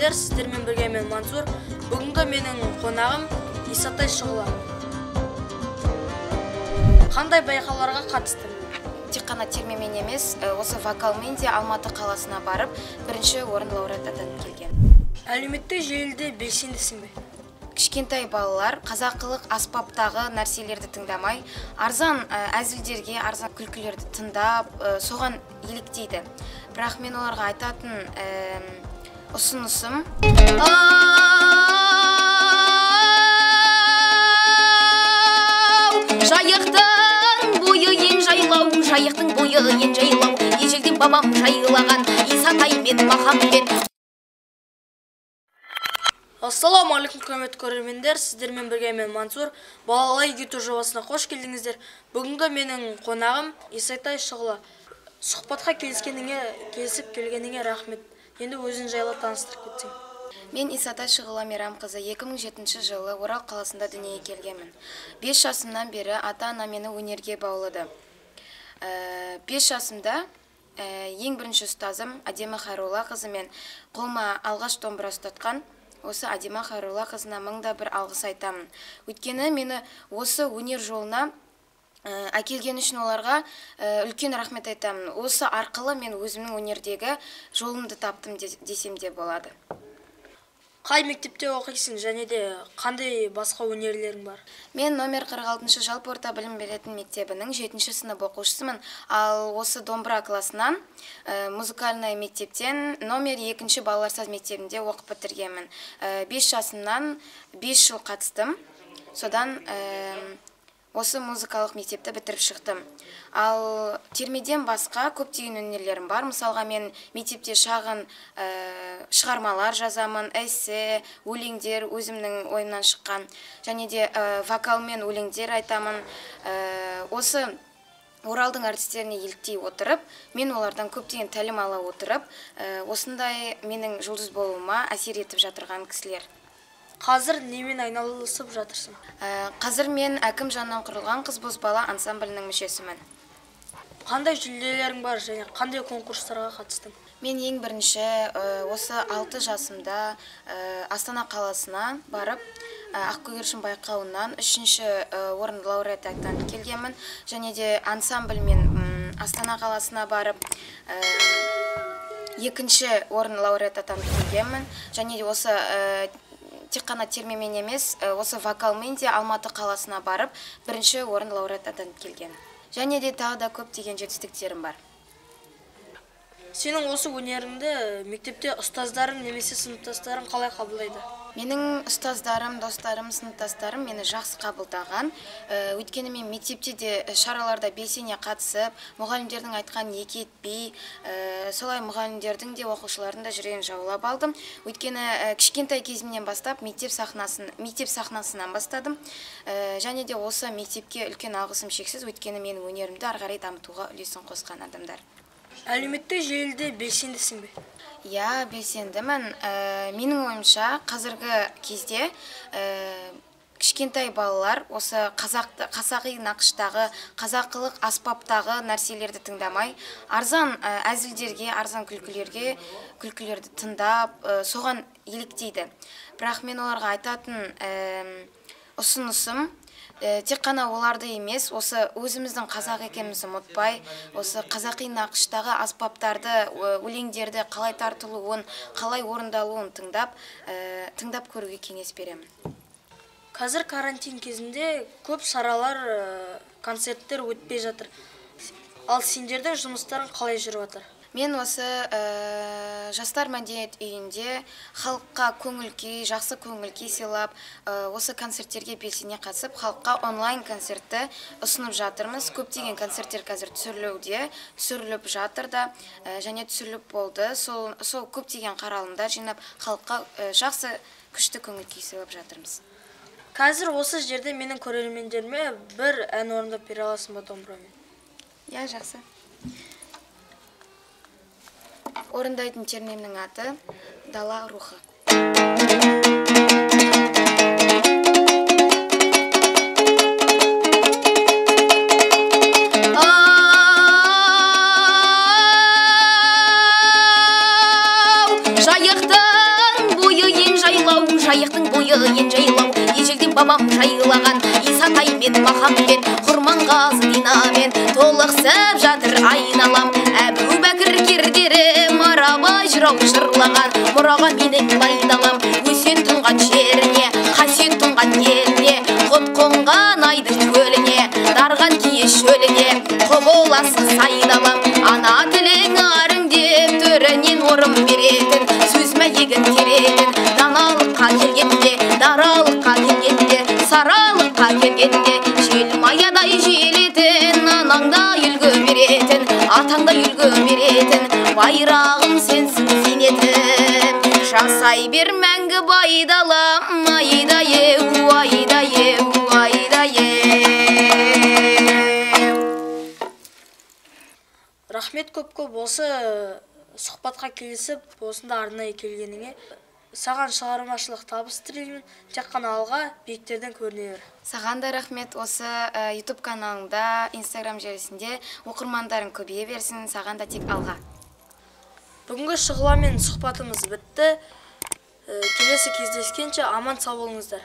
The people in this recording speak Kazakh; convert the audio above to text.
көрермендер, сіздермен бірге мен Мансур. Бүгінгі менің қонағым Исатай Шұғыла. Қандай байқауларға қатыстың? Тек қана термемен емес, осы вокалмен де Алматы қаласына барып, бірінші орын лауреат атанып келген. Әлеуметтік желіде белсендісің бе? Кішкентай балалар қазақылық аспаптағы нәрселерді тыңдамай, арзан әзілдерге, арзан күлкілерді тыңдап, соған еліктейді. Бірақ мен оларға айтатын ұсынысым: жайықтың бойы ең жайлау, жайықтың бойы ең жайлау, ежелден бабам жайлаған Исатай мен Махамбет. Ассаламу алейкум, құрметті көрермендер, сіздермен бірге мен Мансур. Балалай YouTube жобасына қош келдіңіздер. Бүгінгі менің қонағым Исатай Шұғыла. Сұхбатқа келісіп келгеніңе рахмет. Енді өзің жайлы таныстырып кетсең. Мен Исатай Шұғыла Мейрамқызы 2007 жылы Орал қаласында дүниеге келгенмін. 5 жасымнан бері ата-ана мені өнерге баулыды. 5 жасымда ең бірінші ұстазым Адема Хайролла қызы мен қолыма алғаш домбыра ұстатқан осы Адема Хайролла қызына мыңда бір алғыс айтамын. Өйткені мені осы өнер жолына әкелген үшін оларға үлкен рахмет айтамын. Осы арқылы мен өзімнің өнердегі жолымды таптым десем де болады. Қай мектепте оқисың және де қандай басқа өнерлерің бар? Мен номер 46 жалпы орта білім беретін мектебінің 7-ші сынып оқушысымын. Ал осы домбыра классынан музыкальный мектептен номер 2-ші балалар саз мектебінде оқып бітіргенмін. 5 жасымнан 5 жыл қатыстым. Содан осы музыкалық мектепті бітіріп шықтым. Ал термеден басқа көптеген өнерлерім бар. Мысалға, мен мектепте шағын шығармалар жазамын, эссе, өлеңдер өзімнің ойымнан шыққан. Және де вокалмен өлеңдер айтамын. Осы Оралдың артистеріне еліктей отырып, мен олардан көптеген тәлім ала отырып, осындай менің жұлдыз болуыма әсер етіп жатырған кісілер. Қазір немен айналысып жатырсың? Қазір мен әкім жанынан құрылған қыз бозбала ансамблінің мүшесімін. Қандай жүлделерің бар және қандай конкурстарға қатыстың? Мен ең бірінші осы 6 жасымда Астана қаласына барып, Ақкөгершін байқауынан 3-ші орын лауреат атанып келгенмін. Және де ансамбльмен Астана қаласына барып 2-ші орын лауреат атанып келгенмін. Және де осы тек қана термемен емес, осы вокалмен де Алматы қаласына барып, 1-ші орын лауреат атанып келген. Және де тағы да көптеген жетістіктерім бар. Сенің осы өнеріңді мектепте ұстаздарың немесе сыныптастарың қалай қабылдайды? Менің ұстаздарым, достарым, сыныптастарым мені жақсы қабылдаған. Өйткені мен мектепте де шараларда белсене қатысып, мұғалімдердің айтқан екі етпей, солай мұғалімдердің де оқушылардың да жүрегін жаулап алдым. Өйткені кішкентай кезімнен бастап мектеп сахнасынан бастадым. Және де осы мектепке үлкен алғысым шексіз, өйткені менің өнерімді ары қарай дамытуға үлесін қосқан адамдар. Әлеуметтік желіде белсендісің бе? Я, белсендімін. Менің ойымша қазіргі кезде кішкентай балалар осы қазақи нақыштағы, қазақылық аспаптағы нәрселерді тыңдамай, арзан әзілдерге, арзан күлкілерді тыңдап, соған еліктейді. Бірақ мен оларға айтатын ұсынысым: тек қана оларды емес, осы өзіміздің қазақ екенімізді ұмытпай, осы қазақи нақыштағы аспаптарды, өлеңдерді қалай тартылуын, қалай орындалуын тыңдап көруге кеңес беремін. Қазір карантин кезінде көп шаралар, концерттер өтпей жатыр. Ал сендердің жұмыстарың қалай жүріп жатыр? Мен осы жастар мәдениет үйінде халыққа жақсы көңіл-күй сыйлап, осы концерттерге белсене қатысып, халыққа онлайн концертті ұсынып жатырмыз. Көптеген концерттер қазір түсіріліп жатыр да, және түсіріліп болды. Сол көптеген қаралымдар жинап, халыққа жақсы күшті көңіл-күй сыйлап жатырмыз. Қазір осы жерде менің көрермендеріме бір ән орындап бере аласың ба домбырамен? Я, жақсы. Орындайтын термемнің аты «Дала рухы». Жайықтың жайықтың бойы енжайлау, ежелден бабам жайлаған Исатай мен Махамбет, Құрманғазы Динамен толықсып жатыр айналам. Әбу Бәкір кердері Марабай жырау жырлаған, мұраға менің байдалам. Өсен тұнған жеріне, қасен тұнған еліне, құт қонған айдың көліне, дарған кие шөліне, құбыласы сайдалам. Ана тілің арың деп төрінен орын беретін, сөзіме егін теретін, даналыққа келгенде, даралыққа келгенде, саралыққа келгенде, жел маядай желетін, анаңда үлгі беретін, атаңда үлгі беретін, байрағым сенсің зейнетім. Жасай бер мәңгі байдалам, айда еу, айда еу, айда еу. Рахмет көп осы сұхбатқа келісіп, осында арнайы келгеніңе. Саған шығармашылық табыс тілеймін. Тек қана алға, биіктерден көріне бер. Саған да рахмет. Осы YouTube каналында, Instagram желісінде оқырмандарың көбейе берсін. Саған да тек алға. Бүгінгі Шұғыламен сұхбатымыз бітті. Келесі кездескенше аман сау болыңыздар.